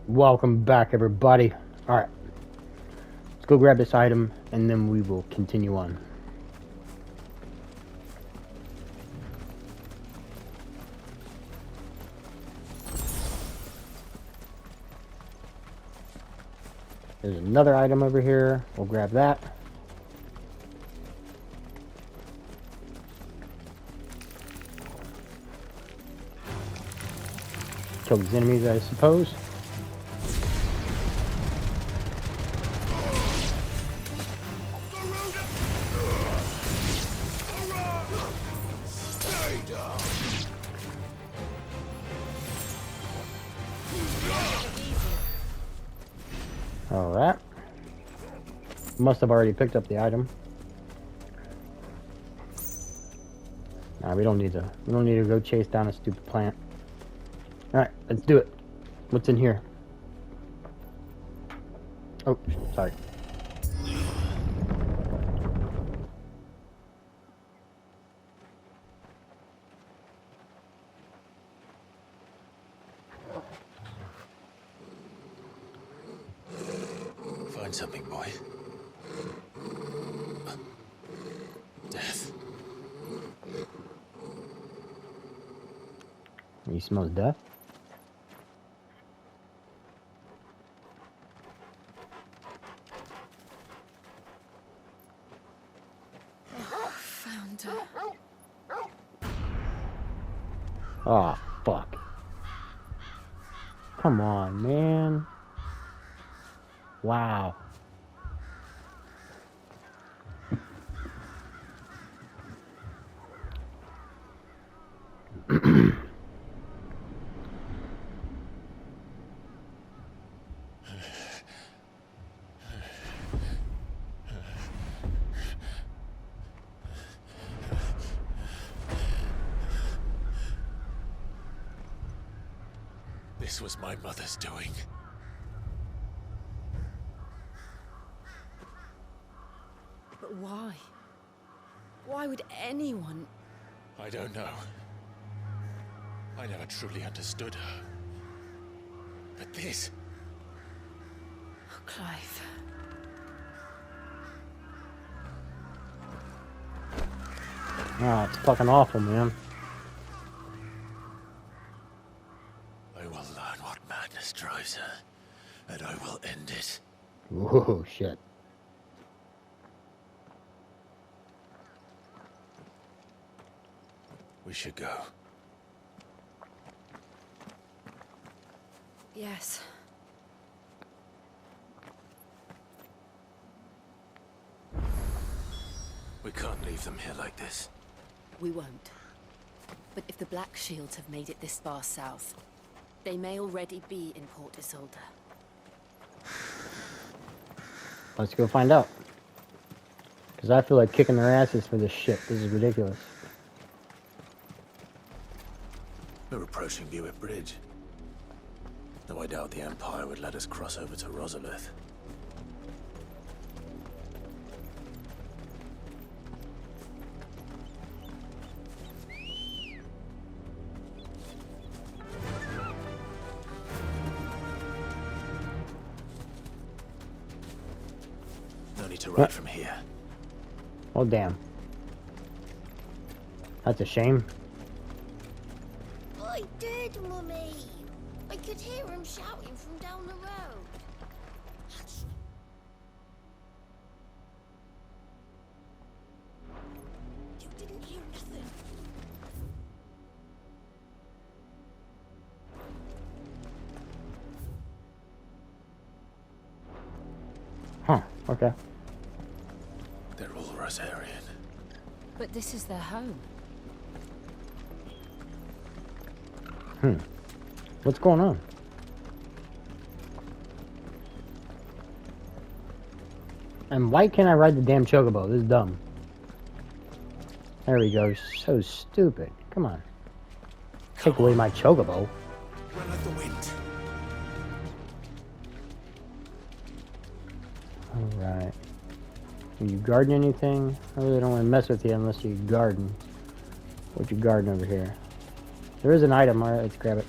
Welcome back, everybody. Alright, let's go grab this item, and then we will continue on. There's another item over here. We'll grab that. Kill these enemies, I suppose. Alright. Must have already picked up the item. Nah, we don't need to go chase down a stupid plant. Alright, let's do it. What's in here? Oh, sorry. Find something, boy. Death. He smells death. Found her. Oh, fuck. Come on, man. Wow. This was my mother's doing. But why? Why would anyone... I don't know. I never truly understood her. But this... Oh, Clive. Oh, it's fucking awful, man. I will learn what madness drives her, and I will end it. Whoa, shit. We should go. Yes. We can't leave them here like this. We won't. But if the Black Shields have made it this far south, they may already be in Port Isolde. Let's go find out. Because I feel like kicking their asses for this shit. This is ridiculous. We're approaching Buick Bridge. Though I doubt the Empire would let us cross over to Rosalith. No need to ride from here. Oh, damn. That's a shame. I did, Mummy. I could hear him shouting from down the road. You didn't hear nothing. Huh, okay. They're all Rosarian. But this is their home. What's going on? And why can't I ride the damn chocobo? This is dumb. There we go. So stupid. Come on. Take away my chocobo. Run like the wind. Alright. Are you guarding anything? I really don't want to mess with you unless you garden. What you guarding over here? There is an item. Alright, let's grab it.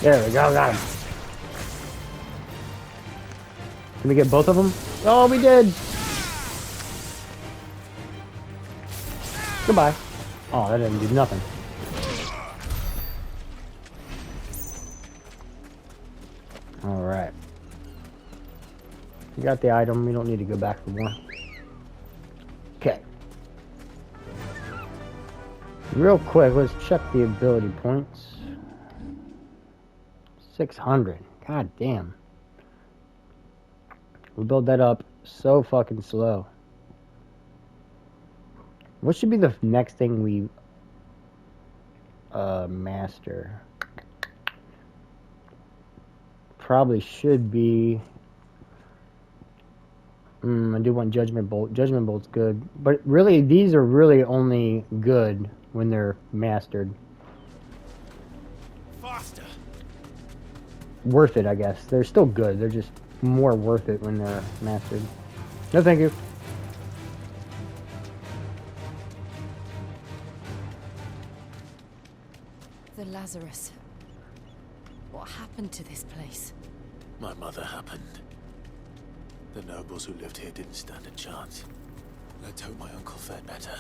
There we go, got him. Can we get both of them? Oh, we did! Goodbye. Oh, that didn't do nothing. Alright. We got the item, we don't need to go back for more. Okay. Real quick, let's check the ability points. 600. God damn. We build that up so fucking slow. What should be the next thing we master? Probably should be. I do want Judgment Bolt. Judgment Bolt's good, but really, these are really only good when they're mastered. Faster. Worth it, I guess. They're still good. They're just more worth it when they're mastered. No, thank you. The Lazarus. What happened to this place? My mother happened. The nobles who lived here didn't stand a chance. Let's hope my uncle fared better.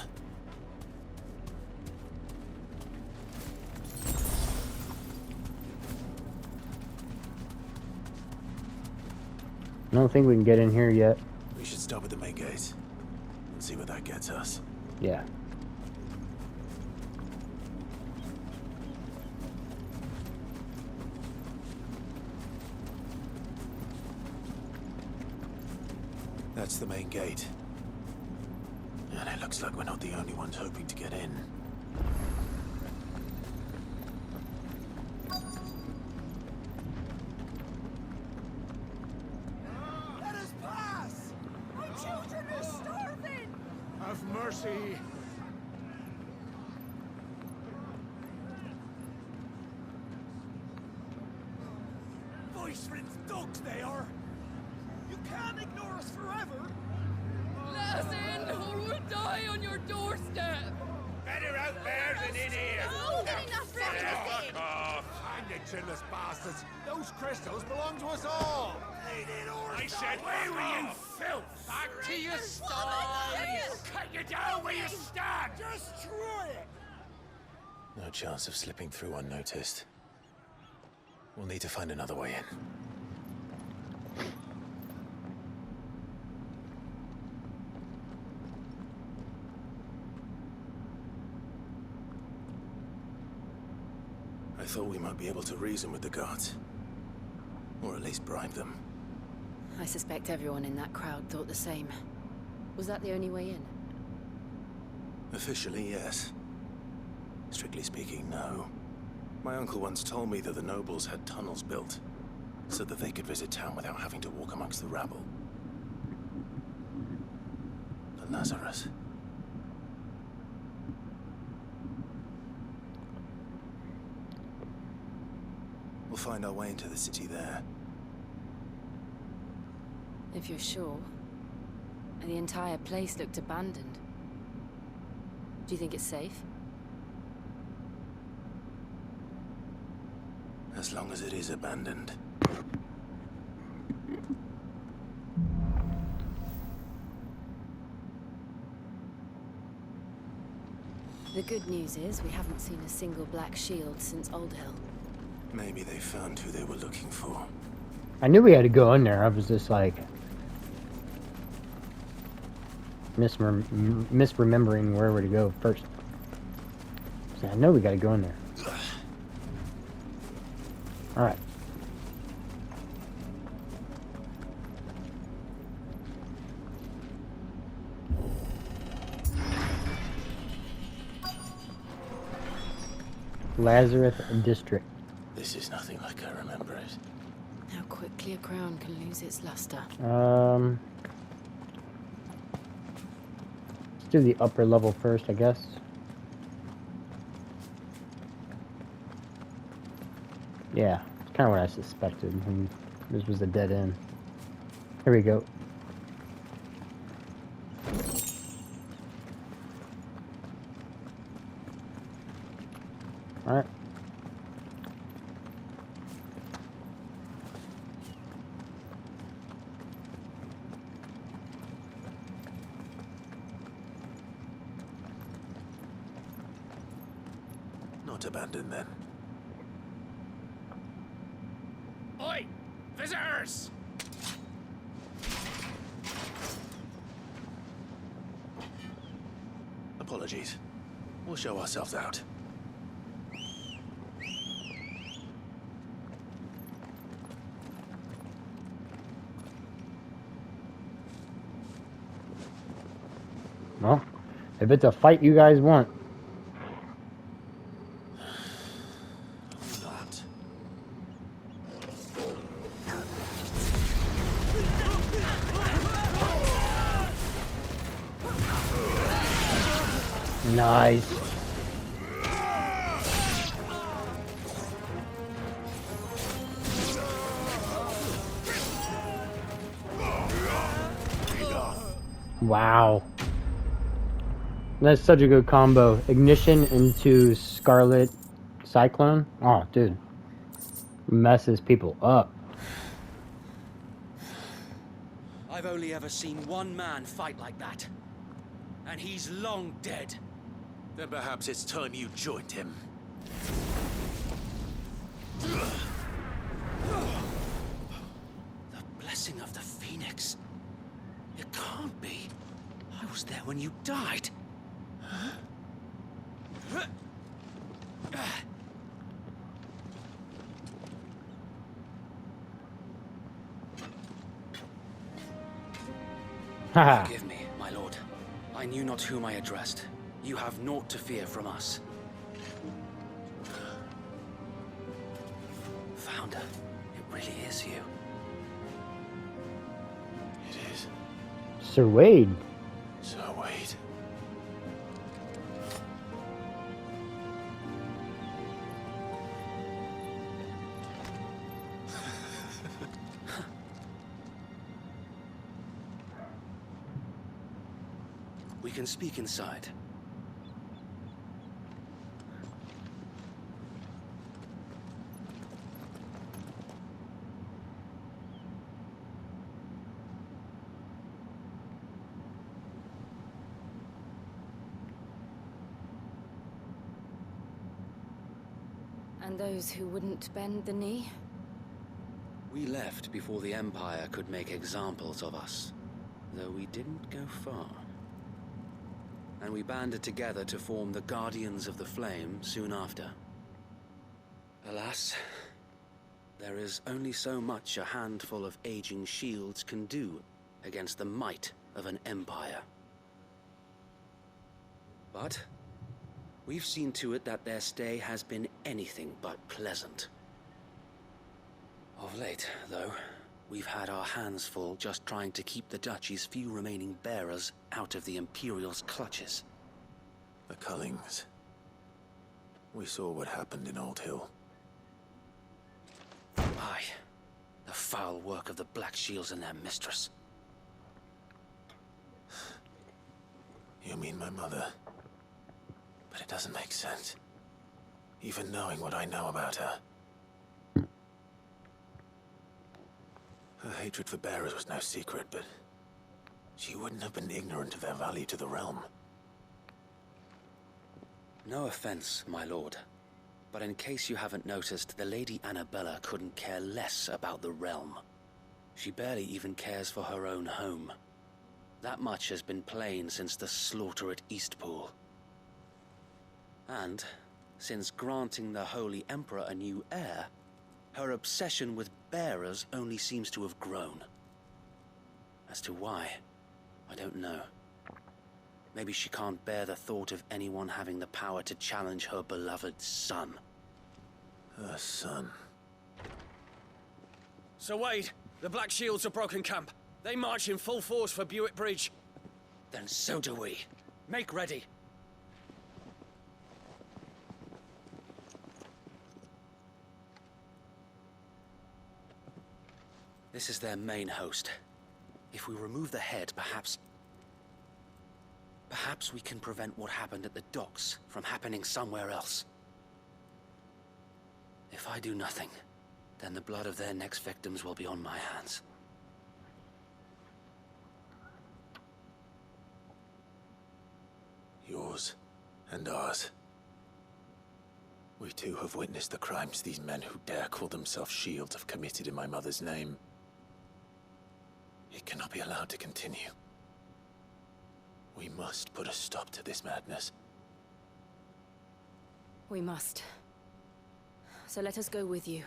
I don't think we can get in here yet. We should start with the main gate and see where that gets us. Yeah. That's the main gate. And it looks like we're not the only ones hoping to get in. Let us pass! My children are starving! Have mercy! Voice-rinsed dogs they are! You can't ignore us forever! Let us in, or we'll die on your doorstep! Better out there than in here! Oh, enough Fuck off! Hang the chinless bastards! Those crystals belong to us all! I said, where were you, filth? Back to your sties! Cut you down where you stand! Destroy it! No chance of slipping through unnoticed. We'll need to find another way in. I thought we might be able to reason with the guards. Or at least bribe them. I suspect everyone in that crowd thought the same. Was that the only way in? Officially, yes. Strictly speaking, no. My uncle once told me that the nobles had tunnels built, so that they could visit town without having to walk amongst the rabble. The Lazarus. We'll find our way into the city there. If you're sure. The entire place looked abandoned. Do you think it's safe? As long as it is abandoned. The good news is we haven't seen a single black shield since Old Hill. Maybe they found who they were looking for. I knew we had to go in there. I was just like misremembering where we're to go first. So I know we got to go in there. All right. Lazarus District. This is nothing like I remember it. How quickly a crown can lose its luster. Let's do the upper level first, I guess. Yeah, it's kind of what I suspected. And this was a dead end. Here we go. All right. not abandon then. Oi! Visitors! Apologies. We'll show ourselves out. Well, if it's a fight you guys want. Not. Nice. Wow. That's such a good combo. Ignition into Scarlet Cyclone. Oh, dude. Messes people up. I've only ever seen one man fight like that. And he's long dead. Then perhaps it's time you joined him. The blessing of the Phoenix. It can't be. I was there when you died. Haha. Forgive me, my lord. I knew not whom I addressed. You have naught to fear from us. Founder, it really is you. It is. Sir Wade. So wait. We can speak inside. And those who wouldn't bend the knee? We left before the Empire could make examples of us, though we didn't go far. And we banded together to form the Guardians of the Flame soon after. Alas, there is only so much a handful of aging shields can do against the might of an empire. But we've seen to it that their stay has been anything but pleasant. Of late, though, we've had our hands full just trying to keep the Duchy's few remaining bearers out of the Imperial's clutches. The Cullings. We saw what happened in Old Hill. Aye, the foul work of the Black Shields and their mistress. You mean my mother? But it doesn't make sense. Even knowing what I know about her. Her hatred for bearers was no secret, but she wouldn't have been ignorant of their value to the realm. No offense, my lord, but in case you haven't noticed, the Lady Annabella couldn't care less about the realm. She barely even cares for her own home. That much has been plain since the slaughter at Eastpool. And, since granting the Holy Emperor a new heir, her obsession with bearers only seems to have grown. As to why, I don't know. Maybe she can't bear the thought of anyone having the power to challenge her beloved son. Her son. Sir Wade, the Black Shields have broken camp. They march in full force for Buick Bridge. Then so do we. Make ready. This is their main host. If we remove the head, perhaps we can prevent what happened at the docks from happening somewhere else. If I do nothing, then the blood of their next victims will be on my hands. Yours and ours. We too have witnessed the crimes these men who dare call themselves shields have committed in my mother's name. It cannot be allowed to continue. We must put a stop to this madness. We must. So let us go with you.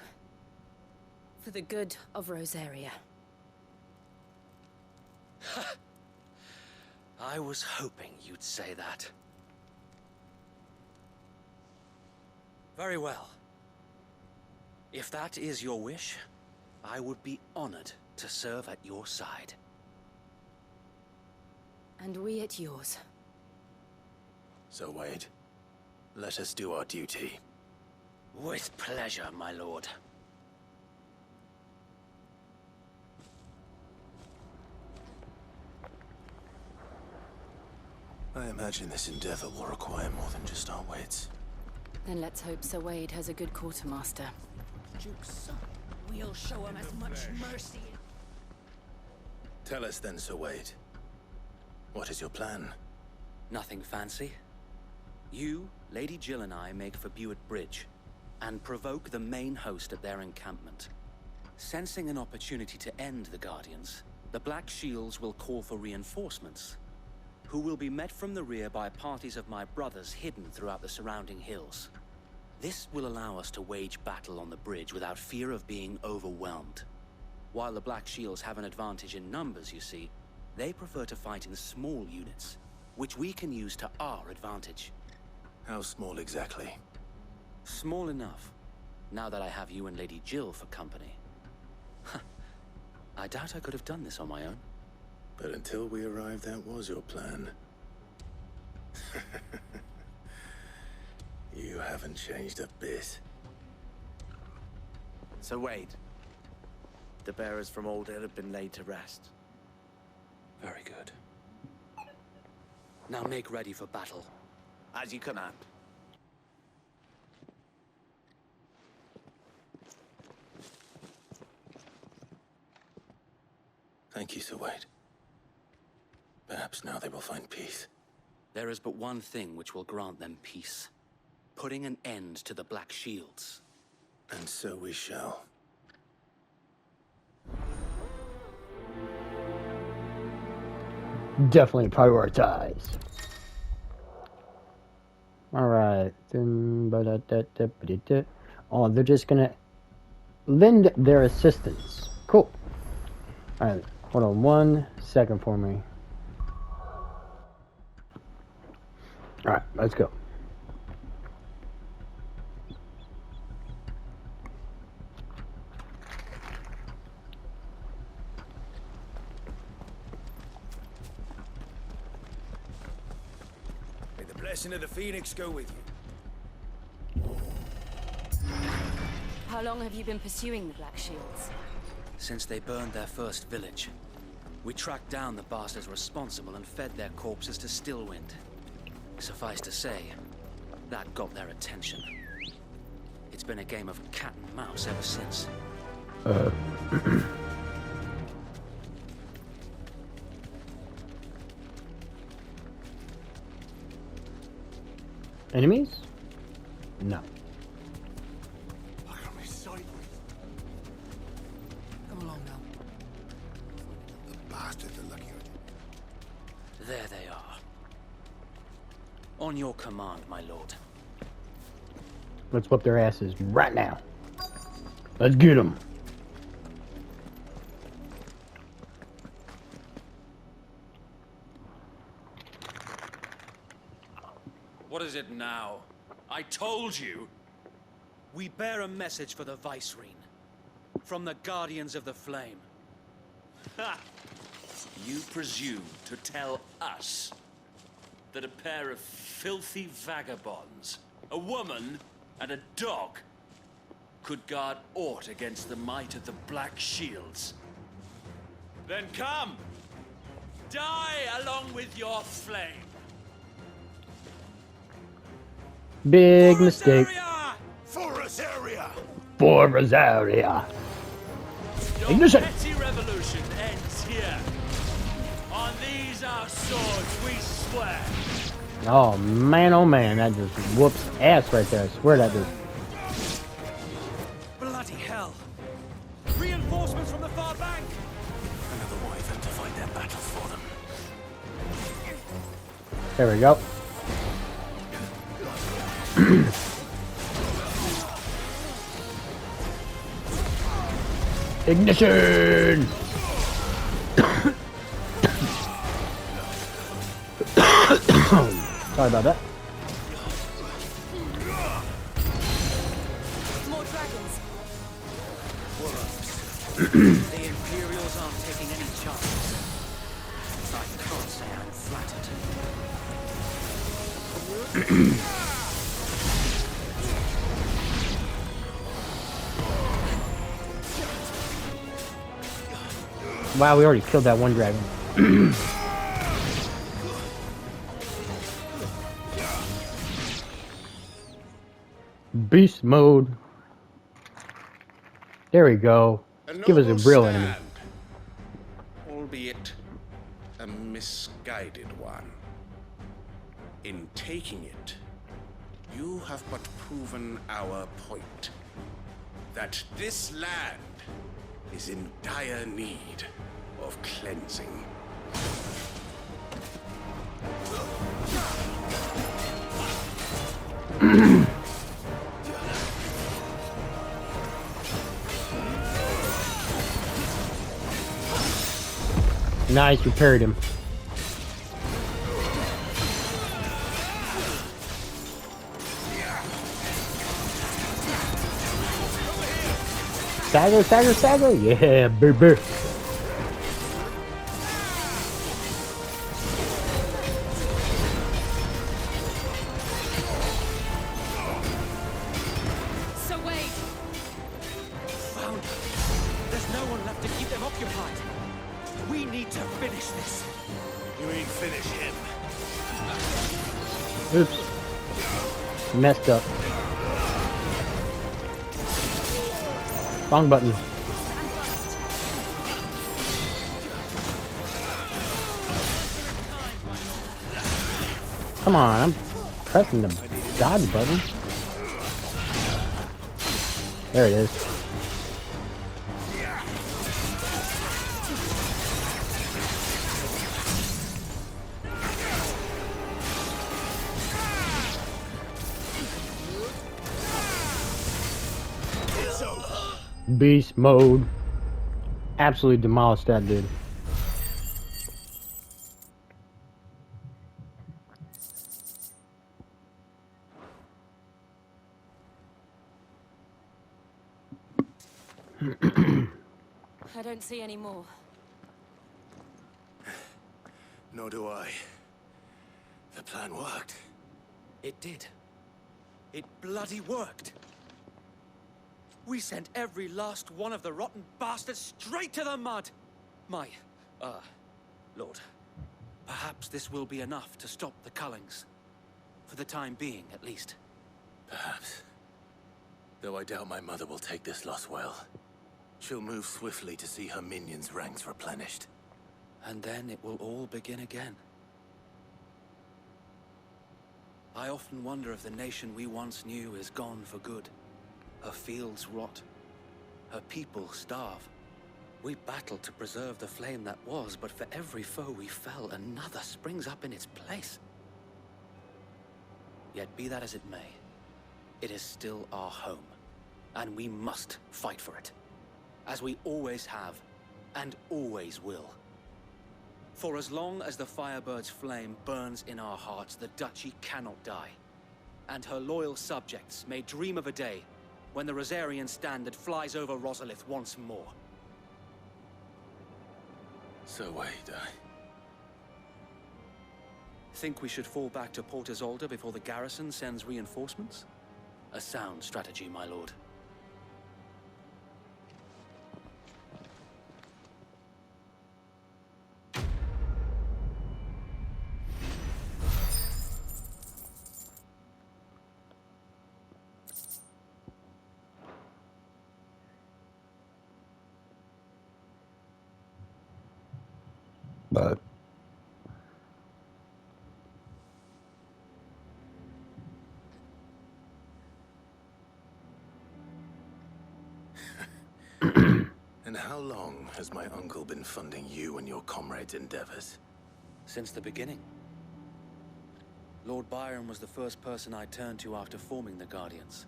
For the good of Rosaria. I was hoping you'd say that. Very well. If that is your wish, I would be honored to serve at your side. And we at yours. So, Wade, let us do our duty. With pleasure, my lord. I imagine this endeavor will require more than just our wits. Then let's hope Sir Wade has a good quartermaster. Duke's son. We'll show him as much mercy. Tell us then, Sir Wade. What is your plan? Nothing fancy. You, Lady Jill and I make for Buett Bridge, and provoke the main host at their encampment. Sensing an opportunity to end the Guardians, the Black Shields will call for reinforcements, who will be met from the rear by parties of my brothers hidden throughout the surrounding hills. This will allow us to wage battle on the bridge without fear of being overwhelmed. While the Black Shields have an advantage in numbers, you see, they prefer to fight in small units, which we can use to our advantage. How small exactly? Small enough, now that I have you and Lady Jill for company. I doubt I could have done this on my own. But until we arrived, that was your plan. You haven't changed a bit. So Wade, the bearers from Old Hill have been laid to rest. Very good. Now make ready for battle. As you command. Thank you, Sir Wade. Perhaps now they will find peace. There is but one thing which will grant them peace. Putting an end to the Black Shields. And so we shall. Definitely prioritize. Alright. Oh, they're just gonna lend their assistance. Cool. Alright, hold on 1 second for me. Alright, let's go. May the blessing of the Phoenix go with you. How long have you been pursuing the Black Shields? Since they burned their first village, we tracked down the bastards responsible and fed their corpses to Stillwind. Suffice to say, that got their attention. It's been a game of cat and mouse ever since. Enemies? No. I got me sight. Come along now. The bastards are lucky. There they are. On your command, my lord. Let's whip their asses right now. Let's get them. What is it now? I told you! We bear a message for the Vicereine. From the Guardians of the Flame. Ha! You presume to tell us that a pair of filthy vagabonds, a woman and a dog, could guard aught against the might of the Black Shields? Then come! Die along with your flame! Big mistake. For Rosaria! For Rosaria. Your Ignition! petty revolution ends here. On these our swords we swear. Oh man, that just whoops ass right there. I swear that just There we go. Ignition! Sorry about that. More dragons. The Imperials aren't taking any chances. I can't say I'm flattered. Wow, we already killed that one dragon. Beast mode. There we go. Give us a real enemy. Albeit a misguided one. In taking it, you have but proven our point. That this land is in dire need of cleansing. Nice, we parried him. Stagger, stagger, stagger! Yeah, baby! So wait. Found her. There's no one left to keep them occupied. We need to finish this. You ain't finish him. Oops. Messed up. Wrong button. Come on, I'm pressing the dodge button. There it is. Beast mode. Absolutely demolished that dude. I don't see any more. Nor do I. The plan worked. It did. It bloody worked. We sent every last one of the rotten bastards straight to the mud! My, Lord, perhaps this will be enough to stop the Cullings. For the time being, at least. Perhaps. Though I doubt my mother will take this loss well. She'll move swiftly to see her minions' ranks replenished. And then it will all begin again. I often wonder if the nation we once knew is gone for good. Her fields rot. Her people starve. We battled to preserve the flame that was, but for every foe we fell, another springs up in its place. Yet be that as it may, it is still our home, and we must fight for it. As we always have, and always will. For as long as the Firebird's flame burns in our hearts, the Duchy cannot die. And her loyal subjects may dream of a day when the Rosarian standard flies over Rosalith once more. So wait, Think we should fall back to Port Isolde before the garrison sends reinforcements? A sound strategy, my lord. But And how long has my uncle been funding you and your comrades' endeavors? Since the beginning. Lord Byron was the first person I turned to after forming the Guardians.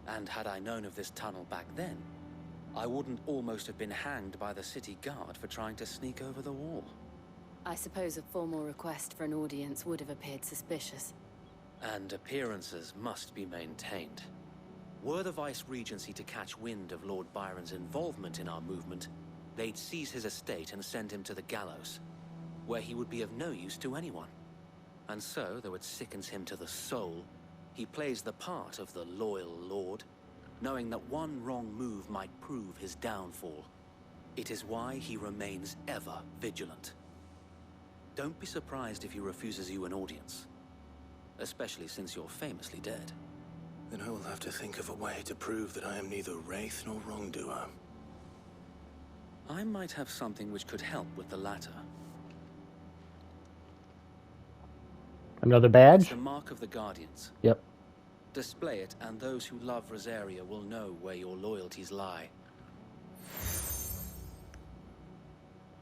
And had I known of this tunnel back then, I wouldn't almost have been hanged by the city guard for trying to sneak over the wall. I suppose a formal request for an audience would have appeared suspicious. And appearances must be maintained. Were the Vice-Regency to catch wind of Lord Byron's involvement in our movement, they'd seize his estate and send him to the gallows, where he would be of no use to anyone. And so, though it sickens him to the soul, he plays the part of the loyal lord, knowing that one wrong move might prove his downfall. It is why he remains ever vigilant. Don't be surprised if he refuses you an audience, especially since you're famously dead. Then I will have to think of a way to prove that I am neither wraith nor wrongdoer. I might have something which could help with the latter. Another It's badge? the mark of the Guardians. Yep. Display it, and those who love Rosaria will know where your loyalties lie.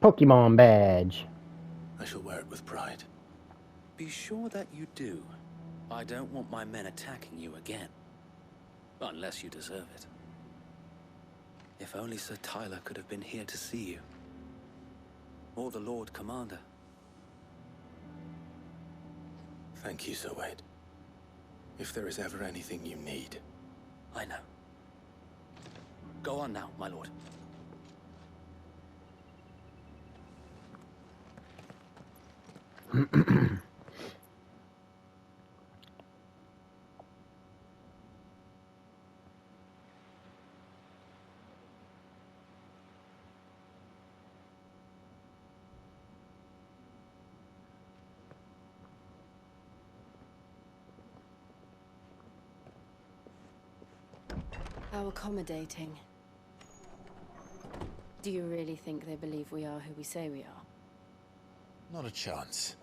Pokemon badge. I shall wear it with pride. Be sure that you do. I don't want my men attacking you again. Unless you deserve it. If only Sir Tyler could have been here to see you. Or the Lord Commander. Thank you, Sir Wade. If there is ever anything you need. I know. Go on now, my lord. How accommodating. Do you really think they believe we are who we say we are? Not a chance.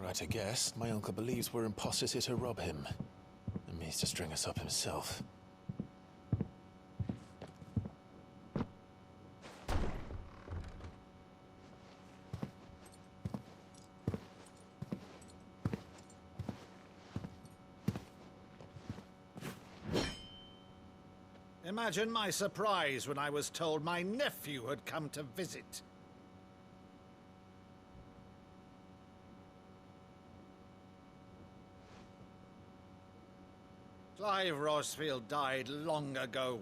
Right, I guess. My uncle believes we're imposters here to rob him. And means to string us up himself. Imagine my surprise when I was told my nephew had come to visit. Clive Rosfield died long ago.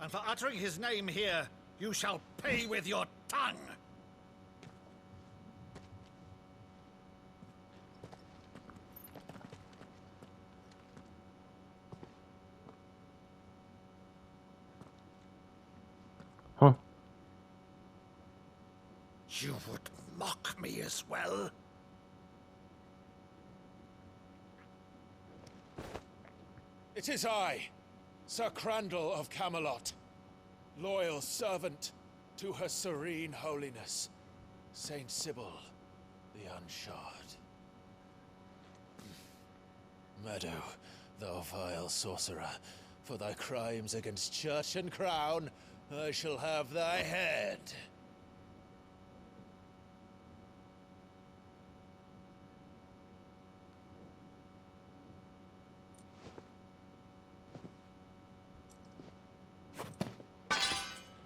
And for uttering his name here, you shall pay with your tongue! Huh? You would mock me as well? It is I, Sir Crandall of Camelot, loyal servant to Her Serene Holiness, Saint Sybil the Unshod. Meadow, thou vile sorcerer, for thy crimes against church and crown, I shall have thy head.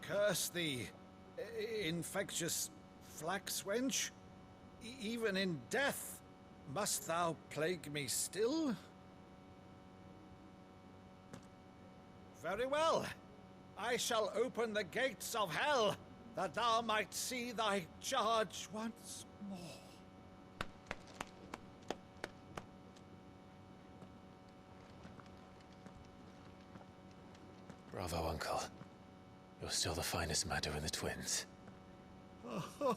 Curse thee, infectious flax wench. Even in death, must thou plague me still? Very well. I shall open the gates of hell, that thou might see thy charge once more. Bravo, Uncle. You're still the finest Meadow in the twins. Oh,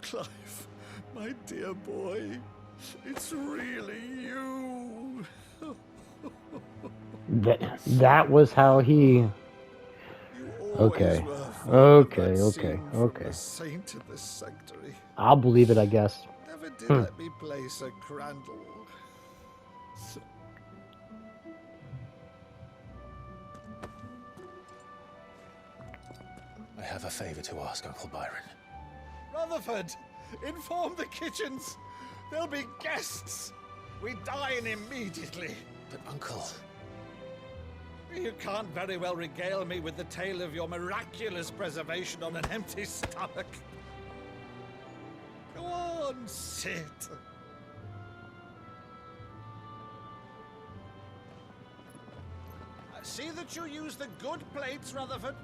Clive, my dear boy, it's really you. That was how he... Okay. Okay. The saint in the sanctuary. I'll believe it, I guess. Never never did let me place a crandall. I have a favor to ask, Uncle Byron. Rutherford, inform the kitchens. There'll be guests. We dine immediately. But, Uncle... You can't very well regale me with the tale of your miraculous preservation on an empty stomach. Go on, sit. See that you use the good plates, Rutherford.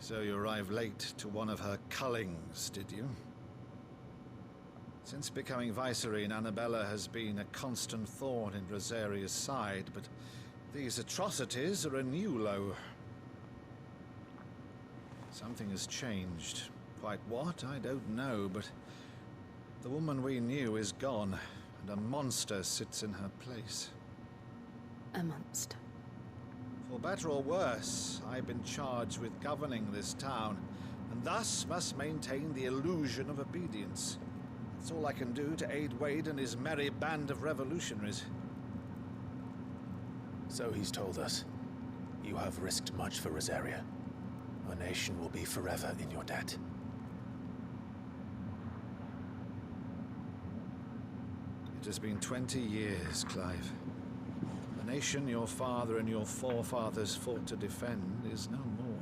So you arrived late to one of her cullings, did you? Since becoming Vicereine, Annabella has been a constant thorn in Rosaria's side, but these atrocities are a new low. Something has changed. Quite what, I don't know, but the woman we knew is gone, and a monster sits in her place. A monster. For better or worse, I've been charged with governing this town, and thus must maintain the illusion of obedience. That's all I can do to aid Wade and his merry band of revolutionaries. So he's told us. You have risked much for Rosaria. Our nation will be forever in your debt. It has been 20 years, Clive. The nation your father and your forefathers fought to defend is no more.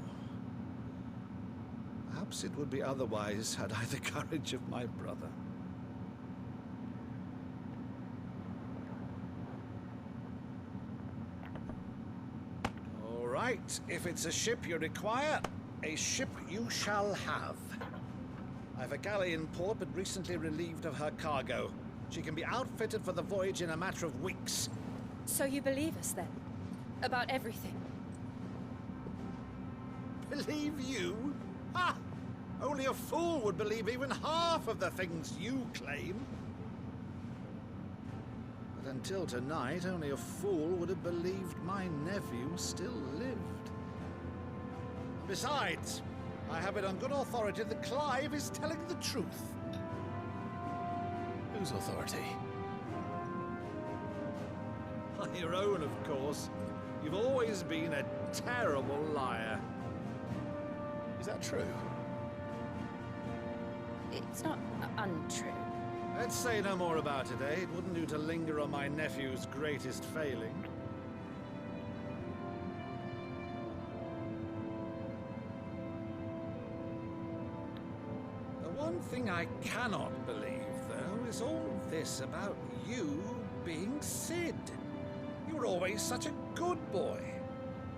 Perhaps it would be otherwise had I the courage of my brother. All right, if it's a ship you require, a ship you shall have. I've a galley in port, but recently relieved of her cargo. She can be outfitted for the voyage in a matter of weeks. So you believe us then? About everything? Believe you? Ha! Only a fool would believe even half of the things you claim. But until tonight, only a fool would have believed my nephew still lived. Besides, I have it on good authority that Clive is telling the truth. Whose authority? Your own, of course. You've always been a terrible liar. Is that true? It's not untrue. Let's say no more about it, eh? It wouldn't do to linger on my nephew's greatest failing. The one thing I cannot believe, though, is all this about you being Sid. You were always such a good boy,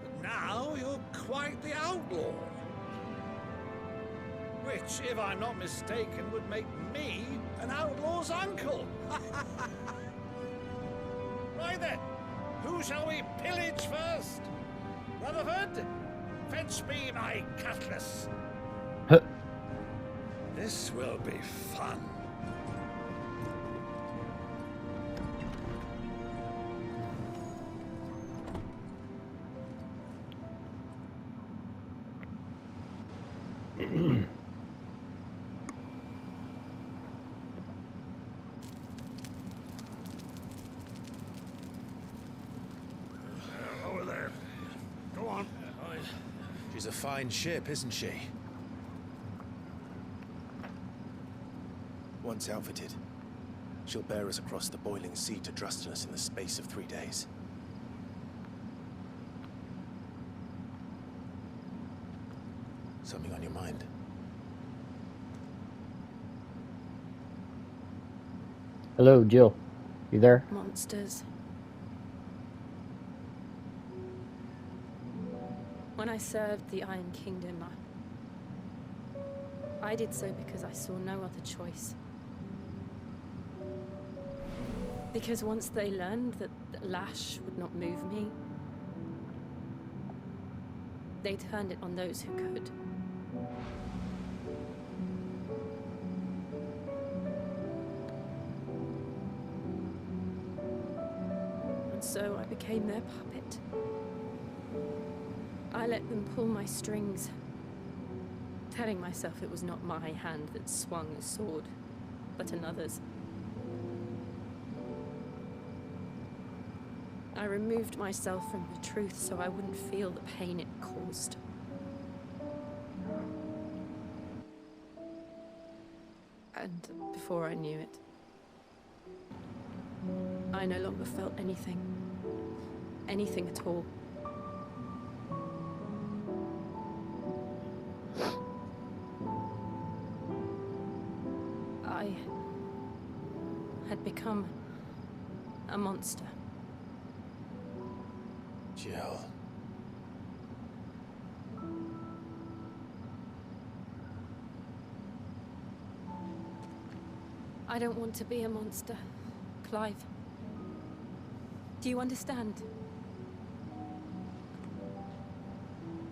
but now you're quite the outlaw. Which, if I'm not mistaken, would make me an outlaw's uncle. Right then, who shall we pillage first? Rutherford, fetch me my cutlass. This will be fun. Over there. Go on. She's a fine ship, isn't she? Once outfitted, she'll bear us across the boiling sea to Drustinus in the space of 3 days. Something on your mind? Hello, Jill. You there? Monsters. When I served the Iron Kingdom, I did so because I saw no other choice. Because once they learned that the lash would not move me, they turned it on those who could. And so I became their puppet. I let them pull my strings, telling myself it was not my hand that swung a sword, but another's. I removed myself from the truth so I wouldn't feel the pain it caused. And before I knew it, I no longer felt anything. Anything at all. I had become a monster. Jill. I don't want to be a monster, Clive. Do you understand?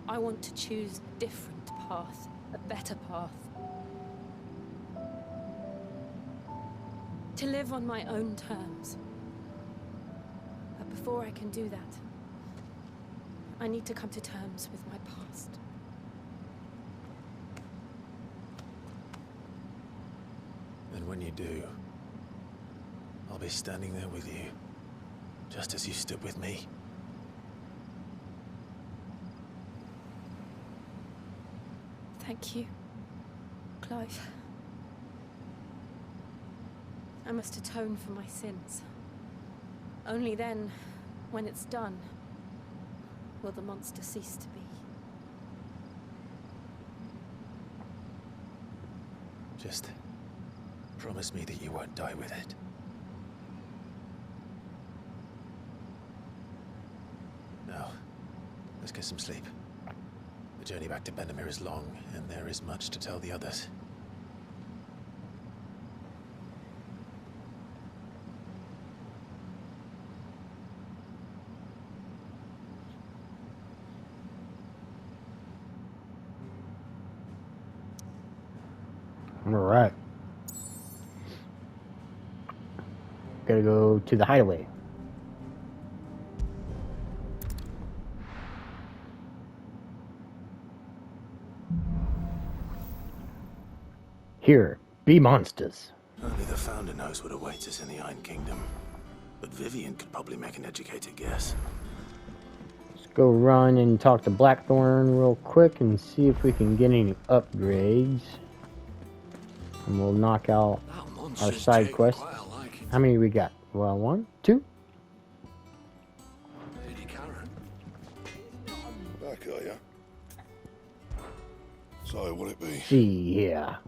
I want to choose a different path, a better path. To live on my own terms. But before I can do that, I need to come to terms with my past. And when you do, I'll be standing there with you, just as you stood with me. Thank you, Clive. I must atone for my sins. Only then, when it's done, will the monster cease to be. Just promise me that you won't die with it. Now, let's get some sleep. The journey back to Benamir is long, and there is much to tell the others. All right. Gotta go to the hideaway. Here, be monsters. Only the Founder knows what awaits us in the Iron Kingdom. But Vivian could probably make an educated guess. Let's go run and talk to Blackthorn real quick and see if we can get any upgrades. And we'll knock out our side quest. How many we got? Well, 1, 2. Back, are you? So, will it be? See here.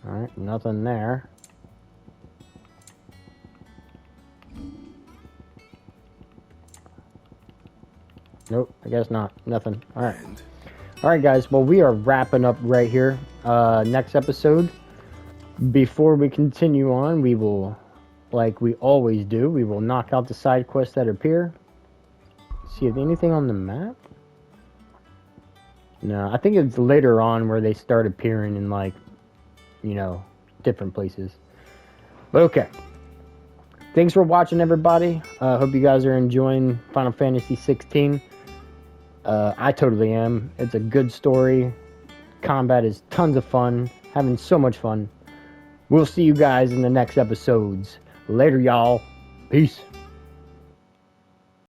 Alright, nothing there. Nope, I guess not. Nothing. Alright. Alright guys, well we are wrapping up right here. Next episode. Before we continue on, we will, like we always do, we will knock out the side quests that appear. See if anything on the map? No, I think it's later on where they start appearing in like, you know, different places. But okay. Thanks for watching, everybody. Hope you guys are enjoying Final Fantasy 16. I totally am. It's a good story. Combat is tons of fun. Having so much fun. We'll see you guys in the next episodes. Later, y'all. Peace.